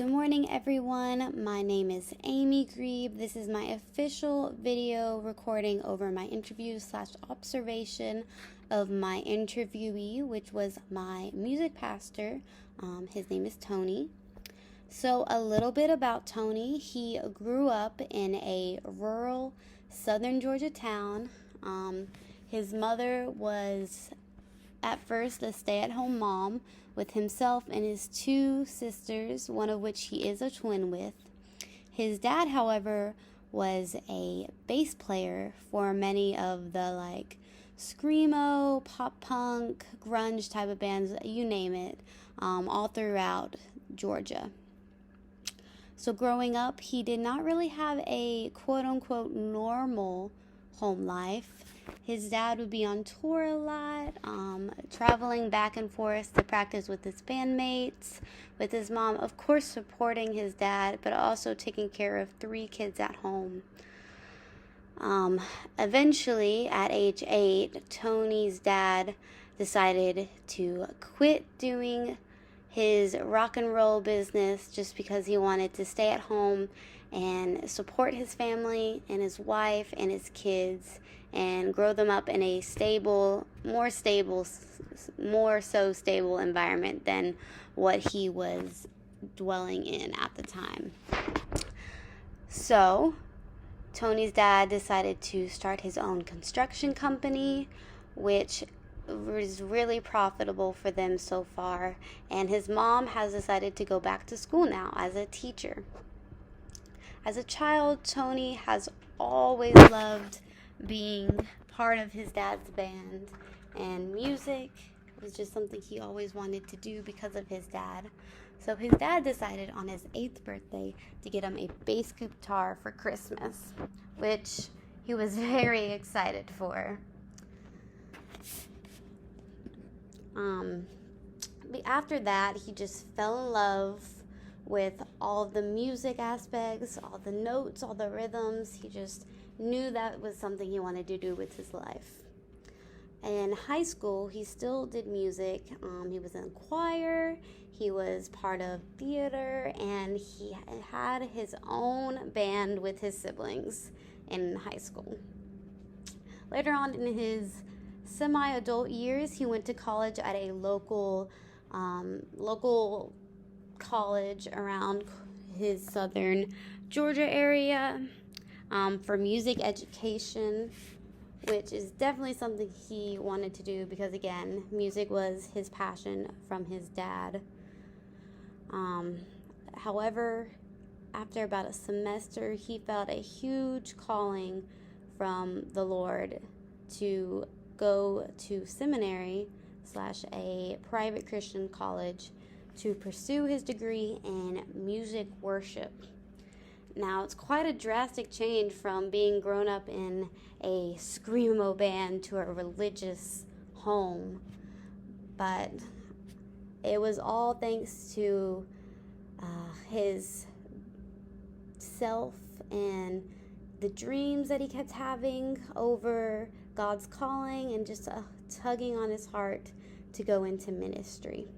Good morning, everyone. My name is Amy Grieb. This is my official video recording over my interview/observation of my interviewee, which was my music pastor. His name is Tony. So a little bit about Tony. He grew up in a rural southern Georgia town. His mother was at first a stay-at-home mom with himself and his two sisters, one of which he is a twin with. His dad, however, was a bass player for many of the screamo, pop punk, grunge type of bands, you name it, all throughout Georgia. So growing up, he did not really have a quote-unquote normal home life. His dad would be on tour a lot, traveling back and forth to practice with his bandmates, with his mom, of course, supporting his dad, but also taking care of 3 kids at home. Eventually, at age 8, Tony's dad decided to quit doing his rock and roll business just because he wanted to stay at home and support his family and his wife and his kids and grow them up in a more so stable environment than what he was dwelling in at the time. So, Tony's dad decided to start his own construction company, which was really profitable for them so far, and his mom has decided to go back to school now as a teacher. As a child, Tony has always loved being part of his dad's band, and music was just something he always wanted to do because of his dad. So his dad decided on his 8th birthday to get him a bass guitar for Christmas, which he was very excited for. After that, he just fell in love with all the music aspects, all the notes, all the rhythms. He just knew that was something he wanted to do with his life. In high school, he still did music. He was in choir, he was part of theater, and he had his own band with his siblings in high school. Later on in his semi-adult years, he went to college at a local college around his southern Georgia area for music education, which is definitely something he wanted to do because, again, music was his passion from his dad. However, after about a semester, he felt a huge calling from the Lord to go to seminary / a private Christian college to pursue his degree in music worship. Now, it's quite a drastic change from being grown up in a screamo band to a religious home, but it was all thanks to his self and the dreams that he kept having over God's calling and just tugging on his heart to go into ministry.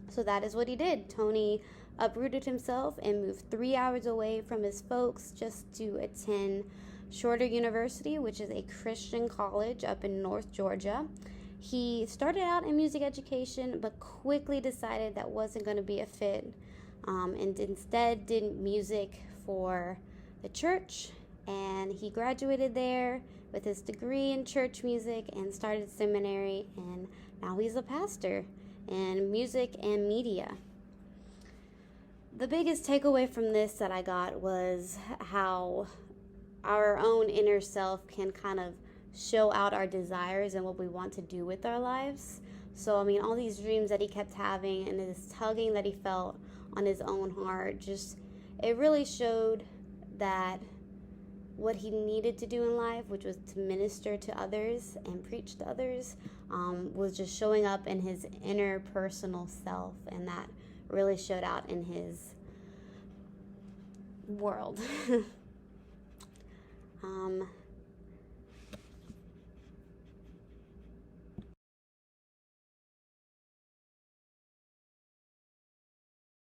So that is what he did. Tony uprooted himself and moved 3 hours away from his folks just to attend Shorter University, which is a Christian college up in North Georgia. He started out in music education, but quickly decided that wasn't going to be a fit, and instead did music for the church. And he graduated there with his degree in church music and started seminary, and now he's a pastor in music and media. The biggest takeaway from this that I got was how our own inner self can kind of show out our desires and what we want to do with our lives. So, all these dreams that he kept having and this tugging that he felt on his own heart, it really showed that what he needed to do in life, which was to minister to others and preach to others, was just showing up in his inner personal self, and that really showed out in his world.